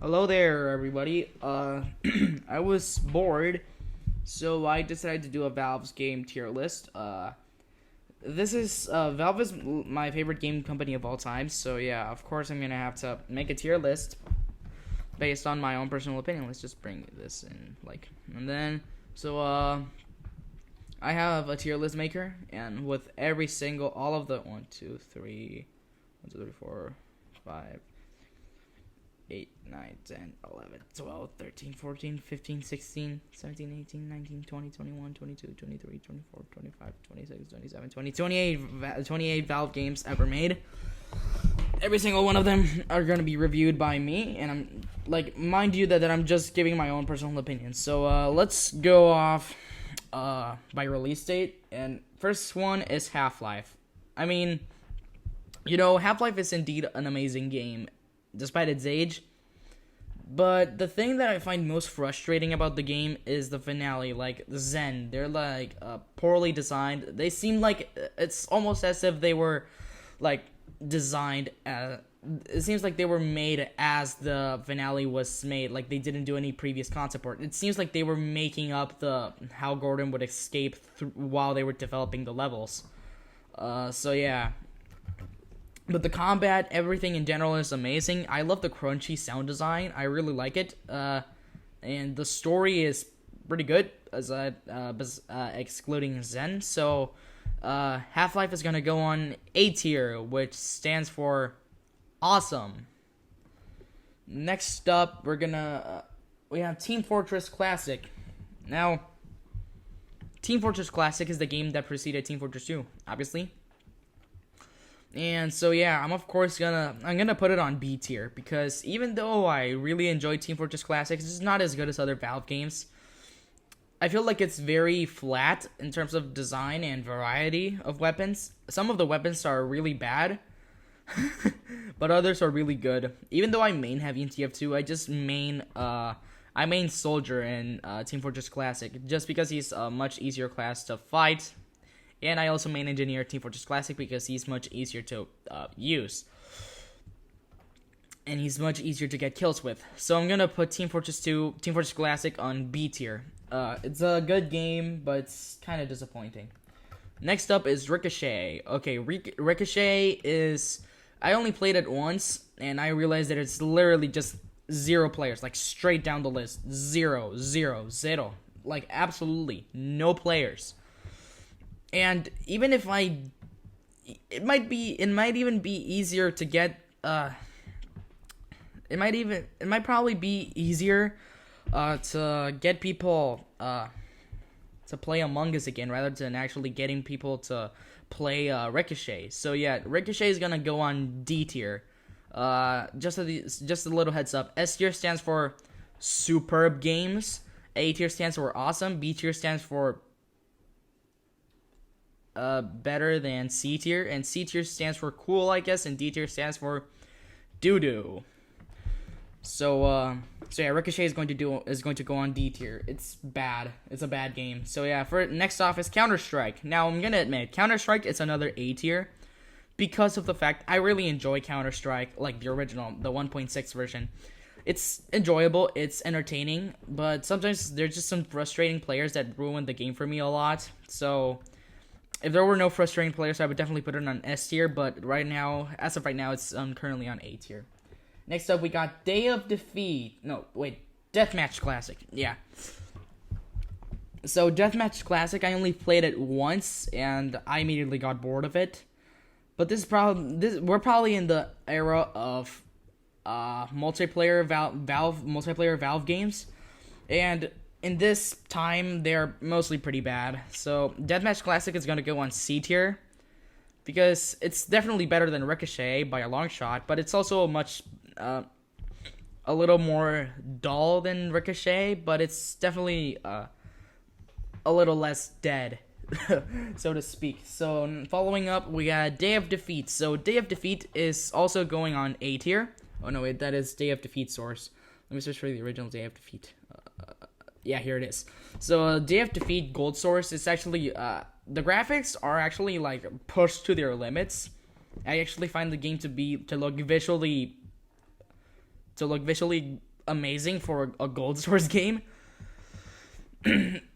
Hello there, everybody. I was bored, so I decided to do a Valve's game tier list. Valve is my favorite game company of all time, so yeah, of course I'm gonna have to make a tier list based on my own personal opinion. Let's just bring this in, and then, I have a tier list maker, and with all of the 1, 2, 3, 4, 5. 8, 9, 10, 11, 12, 13, 14, 15, 16, 17, 18, 19, 20, 21, 22, 23, 24, 25, 26, 27, 20, 28 Valve games ever made. Every single one of them are going to be reviewed by me, and mind you that I'm just giving my own personal opinion. So let's go off by release date, and first one is Half-Life. I mean, Half-Life is indeed an amazing game, despite its age. But the thing that I find most frustrating about the game is the finale. The Zen, they're poorly designed. They seem like it's almost as if they were designed it seems like they were made as the finale was made. They didn't do any previous concept art. It seems like they were making up how Gordon would escape while they were developing the levels. So yeah. But the combat, everything in general is amazing. I love the crunchy sound design. I really like it. And the story is pretty good, excluding Zen. So, Half-Life is gonna go on A tier, which stands for awesome. Next up, we have Team Fortress Classic. Now, Team Fortress Classic is the game that preceded Team Fortress 2, obviously. And so yeah, I'm gonna put it on B tier, because even though I really enjoy Team Fortress Classic, it's not as good as other Valve games. I feel like it's very flat in terms of design and variety of weapons. Some of the weapons are really bad, but others are really good. Even though I main heavy in TF2, I main Soldier in Team Fortress Classic, just because he's a much easier class to fight. And I also main engineer Team Fortress Classic because he's much easier to use. And he's much easier to get kills with. So I'm going to put Team Fortress Classic on B tier. It's a good game, but it's kind of disappointing. Next up is Ricochet. Okay, Ricochet is... I only played it once, and I realized that it's literally just 0 players. Straight down the list. 0, 0, 0. Absolutely no players. And even if it might even be easier to get, it might probably be easier, to get people, to play Among Us again, rather than actually getting people to play, Ricochet. So yeah, Ricochet is gonna go on D tier. Just a little heads up. S tier stands for superb games. A tier stands for awesome. B tier stands for better than C tier, and C tier stands for cool, I guess, and D tier stands for doo-doo. So yeah, Ricochet is going to go on D tier. It's bad. It's a bad game. So yeah, for next off is Counter-Strike. Now I'm gonna admit, Counter-Strike is another A tier, because of the fact I really enjoy Counter-Strike, the original, the 1.6 version. It's enjoyable, it's entertaining, but sometimes there's just some frustrating players that ruin the game for me a lot. So if there were no frustrating players, I would definitely put it on S tier, but as of right now, it's currently on A tier. Next up, we got Day of Defeat. No, wait, Deathmatch Classic. Yeah. So, Deathmatch Classic, I only played it once, and I immediately got bored of it. But we're probably in the era of multiplayer Valve games, and in this time, they're mostly pretty bad. So, Deathmatch Classic is going to go on C tier, because it's definitely better than Ricochet by a long shot, but it's also a little more dull than Ricochet, but it's definitely a little less dead, so to speak. So, following up, we got Day of Defeat. So, Day of Defeat is also going on A tier. Oh no, wait, that is Day of Defeat source. Let me search for the original Day of Defeat. Yeah, here it is. So, Day of Defeat Gold Source is actually, the graphics are actually, pushed to their limits. I actually find the game to look visually amazing for a Gold Source game.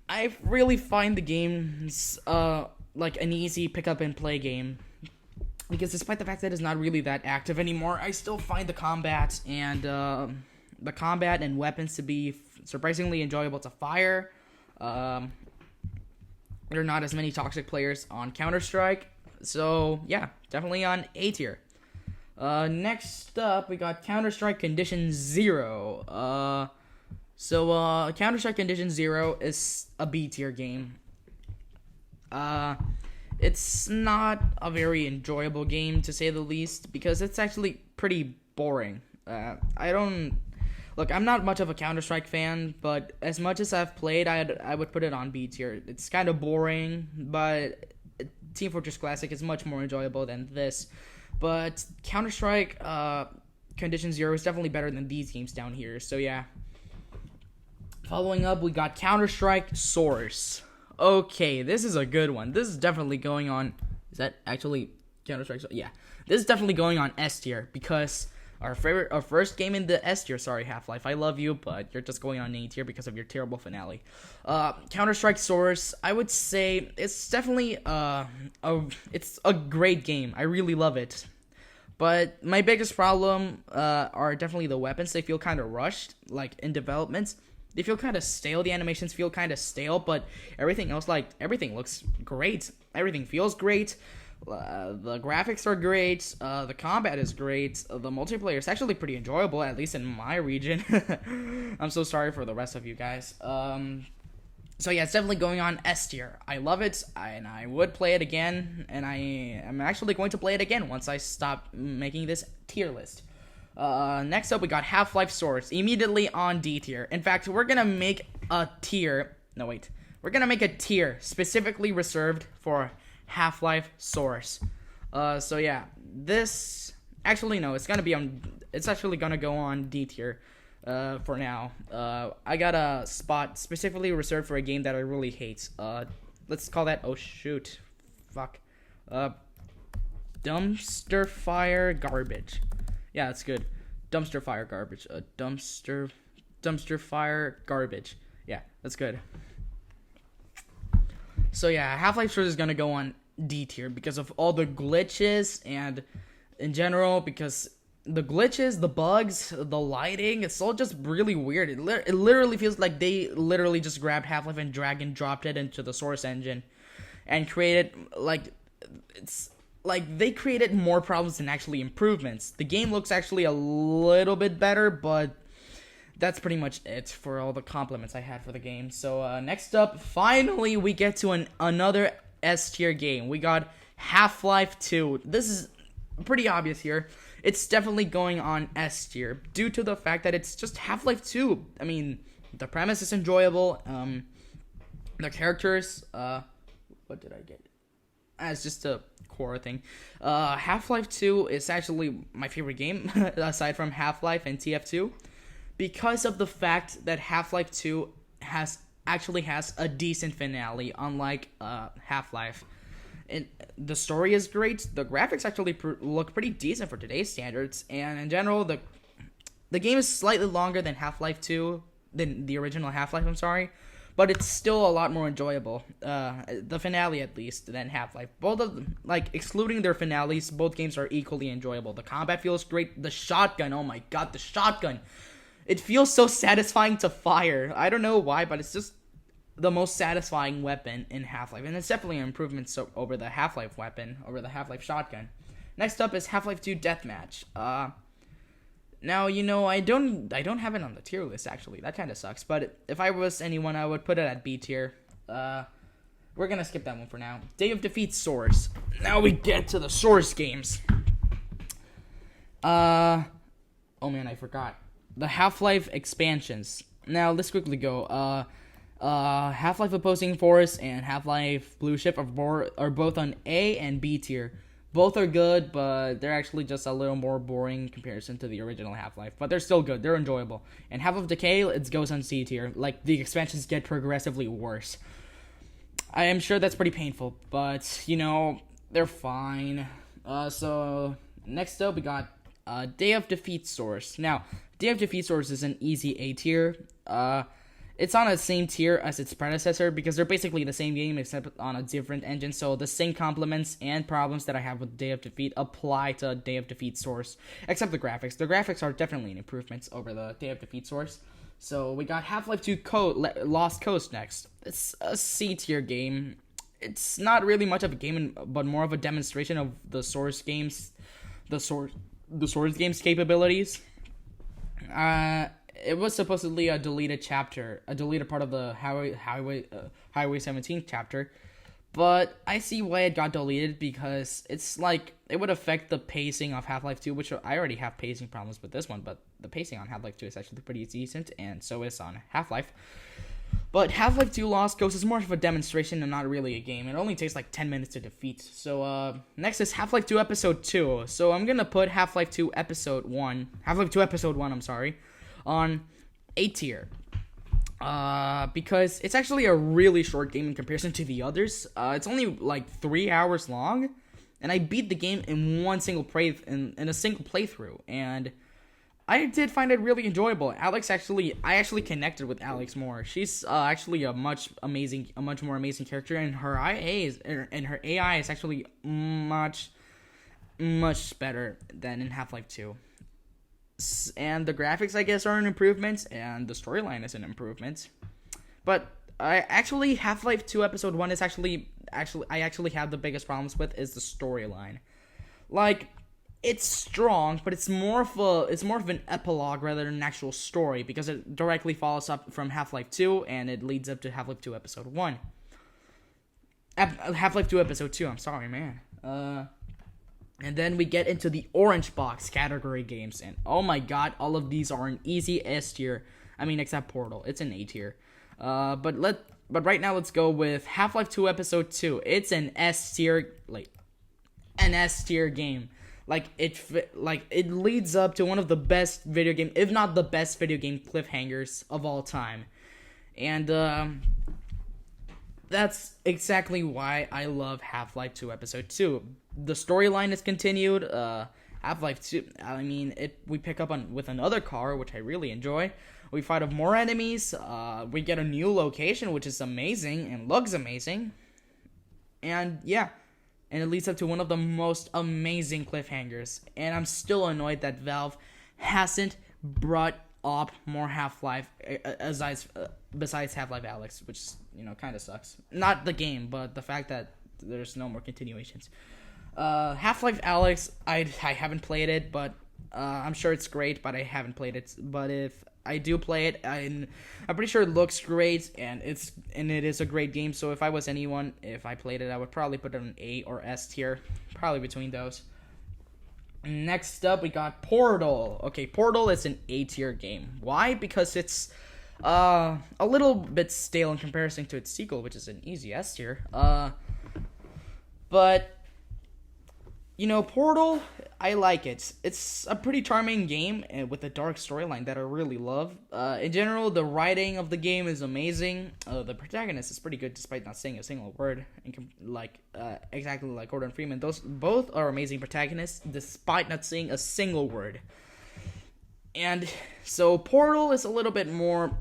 I really find the games like an easy pick up and play game, because despite the fact that it's not really that active anymore, I still find the combat and weapons to be surprisingly enjoyable to fire. There are not as many toxic players on Counter-Strike, so yeah, definitely on A tier. Next up, we got Counter-Strike Condition Zero. Counter-Strike Condition Zero is a B tier game. It's not a very enjoyable game, to say the least, because it's actually pretty boring. I'm not much of a Counter-Strike fan, but as much as I've played, I would put it on B tier. It's kind of boring, but Team Fortress Classic is much more enjoyable than this. But Counter-Strike Condition Zero is definitely better than these games down here, so yeah. Following up, we got Counter-Strike Source. Okay, this is a good one. This is definitely going on... Is that actually Counter-Strike? Yeah. This is definitely going on S tier, because our first game in the S tier, sorry, Half-Life, I love you, but you're just going on A tier because of your terrible finale. Counter-Strike Source, I would say it's definitely it's a great game. I really love it. But my biggest problem are definitely the weapons. They feel kind of rushed, like in development. They feel kind of stale. The animations feel kind of stale, but everything else, like, everything looks great. Everything feels great. The graphics are great. The combat is great. The multiplayer is actually pretty enjoyable, at least in my region. I'm so sorry for the rest of you guys. So yeah, it's definitely going on S tier. I love it, and I would play it again, and I am actually going to play it again once I stop making this tier list. Next up, we got Half-Life Source, immediately on D tier. In fact, we're gonna make a tier. No, wait. We're gonna make a tier specifically reserved for Half-Life Source. So yeah, this actually no, it's actually gonna go on D tier. For now, I got a spot specifically reserved for a game that I really hate. Let's call that. Oh shoot, fuck. Dumpster fire garbage. Yeah, that's good. Dumpster fire garbage. Dumpster fire garbage. Yeah, that's good. So yeah, Half-Life Source is gonna go on D tier because of all the glitches and in general, because the glitches, the bugs, the lighting, it's all just really weird. It literally feels like they literally just grabbed Half-Life and drag and dropped it into the Source engine and created, they created more problems than actually improvements. The game looks actually a little bit better, but that's pretty much it for all the compliments I had for the game. So next up, finally we get to another S tier game. We got Half-Life 2. This is pretty obvious here. It's definitely going on S tier due to the fact that it's just Half-Life 2. I mean, the premise is enjoyable. The characters, what did I get? It's just a core thing. Half-Life 2 is actually my favorite game aside from Half-Life and TF2 because of the fact that Half-Life 2 has a decent finale, unlike Half-Life. The story is great. The graphics actually look pretty decent for today's standards, and in general, the game is slightly longer than Half-Life 2, than the original Half-Life. I'm sorry, but it's still a lot more enjoyable. The finale, at least, than Half-Life. Both of them, excluding their finales, both games are equally enjoyable. The combat feels great. The shotgun, oh my god, the shotgun! It feels so satisfying to fire. I don't know why, but it's just the most satisfying weapon in Half-Life, and it's definitely an improvement over the Half-Life weapon, over the Half-Life shotgun. Next up is Half-Life 2 Deathmatch. Now, I don't have it on the tier list, actually. That kind of sucks, but if I was anyone, I would put it at B tier. We're gonna skip that one for now. Day of Defeat Source. Now we get to the Source games. Oh man, I forgot. The Half-Life expansions. Now, let's quickly go. Half-Life Opposing Force and Half-Life Blue Shift are both on A and B tier. Both are good, but they're actually just a little more boring in comparison to the original Half-Life. But they're still good. They're enjoyable. And Half-Life Decay, it goes on C tier. The expansions get progressively worse. I am sure that's pretty painful, but, they're fine. So, next up, we got Day of Defeat Source. Now, Day of Defeat Source is an easy A tier. It's on the same tier as its predecessor because they're basically the same game except on a different engine. So the same compliments and problems that I have with Day of Defeat apply to Day of Defeat Source, except the graphics. The graphics are definitely an improvement over the Day of Defeat Source. So we got Half-Life 2 Lost Coast next. It's a C tier game. It's not really much of a game, but more of a demonstration of the Source games, the Source game's capabilities. It was supposedly a deleted chapter, a deleted part of the Highway 17 chapter, but I see why it got deleted because it's like it would affect the pacing of Half-Life 2, which I already have pacing problems with this one, but the pacing on Half-Life 2 is actually pretty decent, and so is on Half-Life. But Half-Life 2 Lost Coast is more of a demonstration and not really a game. It only takes like 10 minutes to defeat. So next is Half-Life 2 Episode 2. So I'm gonna put Half-Life 2 Episode 1, on A tier. Because it's actually a really short game in comparison to the others. It's only like 3 hours long, and I beat the game in a single playthrough, and I did find it really enjoyable. I actually connected with Alex more. She's actually a much more amazing character, and her AI is actually much better than in Half-Life 2. And the graphics, I guess, are an improvement, and the storyline is an improvement. But Half-Life 2 Episode 1 is I actually have the biggest problems with is the storyline. Like, it's strong, but it's more of an epilogue rather than an actual story because it directly follows up from Half-Life 2 and it leads up to Half-Life 2 Episode 1. Half-Life 2 Episode 2, I'm sorry, man. And then we get into the orange box category games, and oh my god, all of these are an easy S tier. I mean, except Portal, it's an A tier. But right now let's go with Half-Life 2 Episode 2. It's an S tier, game. It leads up to one of the best video game, if not the best video game cliffhangers of all time. And that's exactly why I love Half-Life 2 Episode 2. The storyline is continued. Half-Life 2, we pick up with another car, which I really enjoy. We fight off more enemies. We get a new location, which is amazing and looks amazing. And yeah. And it leads up to one of the most amazing cliffhangers. And I'm still annoyed that Valve hasn't brought up more Half-Life besides Half-Life Alyx, which, kind of sucks. Not the game, but the fact that there's no more continuations. Half-Life Alyx, I haven't played it, but I'm sure it's great, but I haven't played it. But if I do play it, I'm pretty sure it looks great, and it is a great game. So if I was anyone, if I played it, I would probably put it on A or S tier, probably between those. Next up, we got Portal. Okay, Portal is an A tier game. Why? Because it's a little bit stale in comparison to its sequel, which is an easy S tier. But Portal, I like it. It's a pretty charming game with a dark storyline that I really love. In general, the writing of the game is amazing. The protagonist is pretty good despite not saying a single word. Exactly like Gordon Freeman. Those both are amazing protagonists despite not saying a single word. And so Portal is a little bit more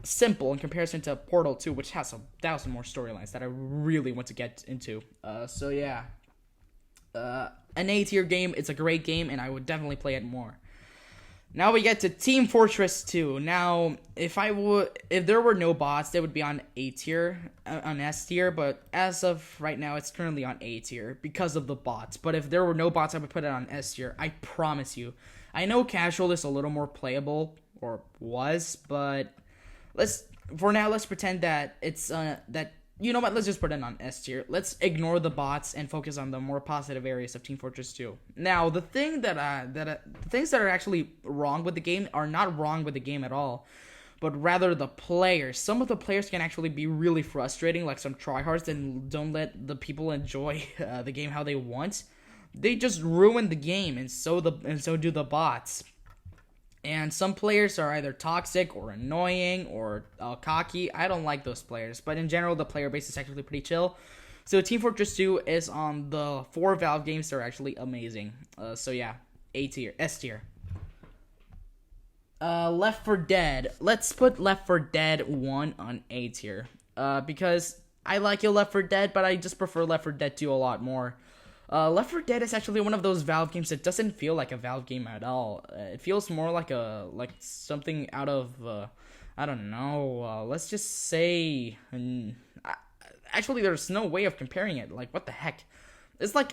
simple in comparison to Portal 2, which has 1,000 more storylines that I really want to get into. So yeah. An A tier game. It's a great game, and I would definitely play it more. Now we get to Team Fortress 2. Now, if there were no bots, they would be on A tier, on S tier. But as of right now, it's currently on A tier because of the bots. But if there were no bots, I would put it on S tier. I promise you. I know casual is a little more playable, or was, but let's pretend that it's You know what? Let's just put it on S tier. Let's ignore the bots and focus on the more positive areas of Team Fortress 2. Now, the things that are actually wrong with the game are not wrong with the game at all, but rather the players. Some of the players can actually be really frustrating, like some tryhards that don't let the people enjoy the game how they want. They just ruin the game, and so do the bots. And some players are either toxic or annoying or cocky. I don't like those players. But in general, the player base is actually pretty chill. So Team Fortress 2 is on the 4 Valve games that are actually amazing. So yeah, A tier, S tier. Left 4 Dead. Let's put Left 4 Dead 1 on A tier. Because I like your Left 4 Dead, but I just prefer Left 4 Dead 2 a lot more. Left 4 Dead is actually one of those Valve games that doesn't feel like a Valve game at all. It feels more like something out of I don't know. Let's just say, actually, there's no way of comparing it. Like, what the heck? It's like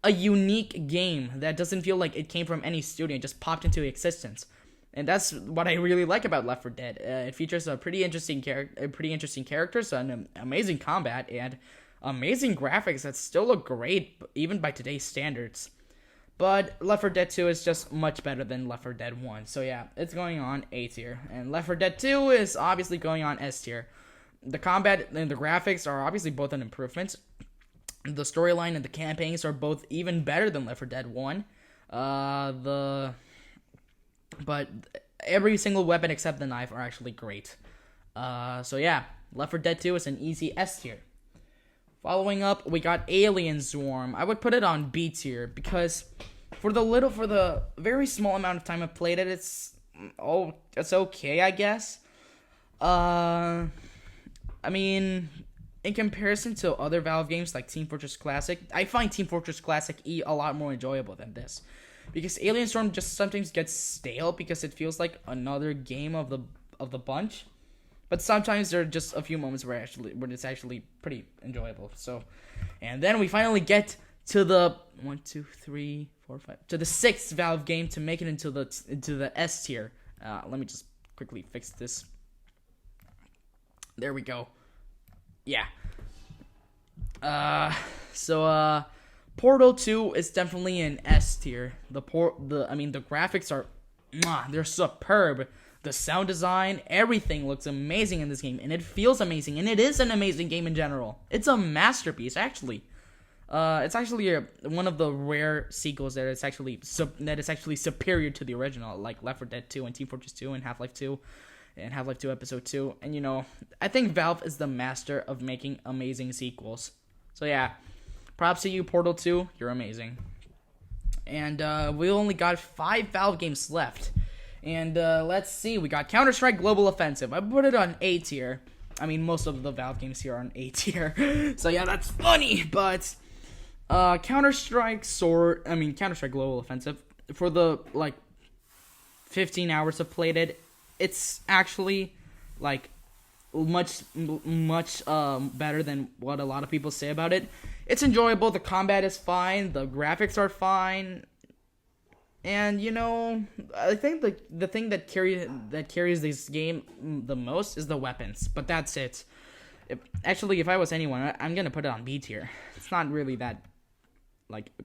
a unique game that doesn't feel like it came from any studio and just popped into existence. And that's what I really like about Left 4 Dead. It features a pretty interesting characters, an amazing combat, and amazing graphics that still look great, even by today's standards. But Left 4 Dead 2 is just much better than Left 4 Dead 1. So yeah, it's going on A tier. And Left 4 Dead 2 is obviously going on S tier. The combat and the graphics are obviously both an improvement. The storyline and the campaigns are both even better than Left 4 Dead 1. But every single weapon except the knife are actually great. So yeah, Left 4 Dead 2 is an easy S tier. Following up, we got Alien Swarm. I would put it on B tier because for the very small amount of time I've played it, it's okay, I guess. I mean, in comparison to other Valve games like Team Fortress Classic, I find Team Fortress Classic E a lot more enjoyable than this. Because Alien Storm just sometimes gets stale because it feels like another game of the bunch. But sometimes there are just a few moments where it's actually pretty enjoyable. So, and then we finally get to the 6th Valve game to make it into the S tier. Let me just quickly fix this. There we go. Yeah. Portal 2 is definitely an S tier. The graphics are, they're superb. The sound design, everything looks amazing in this game, and it feels amazing, and it is an amazing game in general. It's a masterpiece, actually. It's actually one of the rare sequels that is actually superior to the original, like Left 4 Dead 2 and Team Fortress 2 and Half-Life 2 and Half-Life 2 Episode 2. And I think Valve is the master of making amazing sequels. So yeah, props to you, Portal 2. You're amazing. And we only got 5 Valve games left. And let's see, we got Counter-Strike Global Offensive. I put it on A tier. I mean, most of the Valve games here are on A tier. So yeah, that's funny. But Counter-Strike Global Offensive, for the 15 hours I've played it, it's actually much better than what a lot of people say about it. It's enjoyable. The combat is fine. The graphics are fine. And I think the thing that carries this game the most is the weapons. But that's it. If I was anyone, I'm gonna put it on B tier. It's not really that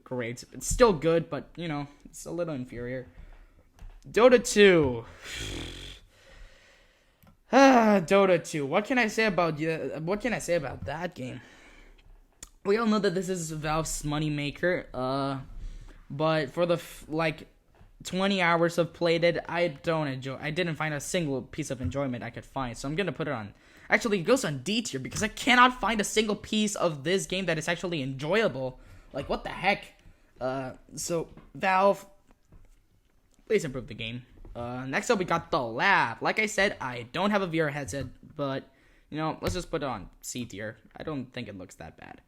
great. It's still good, but it's a little inferior. Dota 2. Dota 2. What can I say about that game? We all know that this is Valve's moneymaker. But for the 20 hours I've played it, I didn't find a single piece of enjoyment I could find. So I'm gonna put it on. Actually, it goes on D tier because I cannot find a single piece of this game that is actually enjoyable. What the heck? So Valve, please improve the game. Next up, we got The Lab. Like I said, I don't have a VR headset, but let's just put it on C tier. I don't think it looks that bad.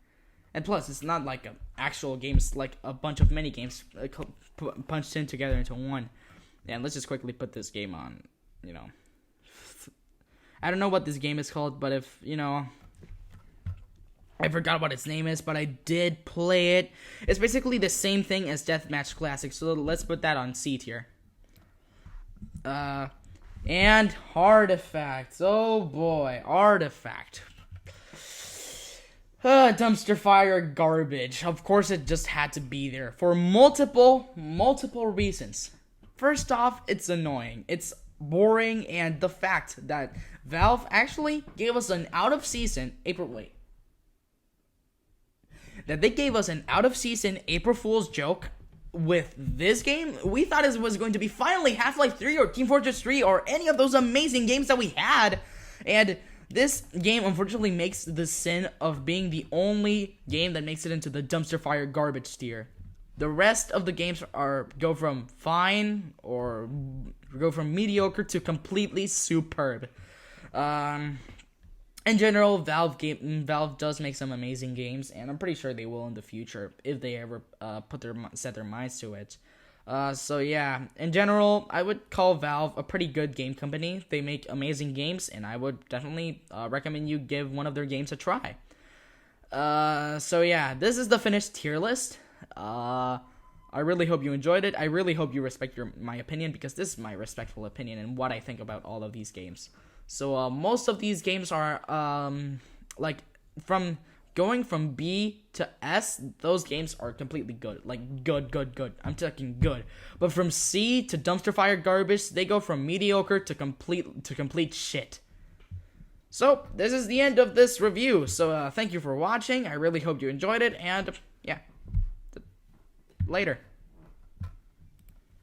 And plus, it's not like an actual game. It's like a bunch of mini games punched in together into one. And let's just quickly put this game on, I don't know what this game is called, but if, I forgot what its name is, but I did play it. It's basically the same thing as Deathmatch Classic, so let's put that on C tier. And Artifact. Oh boy, Artifact. Dumpster fire garbage. Of course, it just had to be there for multiple reasons. First off, it's annoying. It's boring, and the fact that Valve actually gave us an out-of-season that they gave us an out-of-season April Fool's joke with this game. We thought it was going to be finally Half-Life 3 or Team Fortress 3 or any of those amazing games that we had, and this game unfortunately makes the sin of being the only game that makes it into the dumpster fire garbage tier. The rest of the games go from fine or go from mediocre to completely superb. In general, Valve does make some amazing games, and I'm pretty sure they will in the future if they ever set their minds to it. So yeah, in general, I would call Valve a pretty good game company. They make amazing games, and I would definitely recommend you give one of their games a try. So yeah, this is the finished tier list. I really hope you enjoyed it. I really hope you respect my opinion, because this is my respectful opinion and what I think about all of these games. So most of these games are like from going from B to S. Those games are completely good, like good. I'm talking good. But from C to dumpster fire garbage, they go from mediocre to complete shit. So this is the end of this review. So thank you for watching. I really hope you enjoyed it, and yeah, later.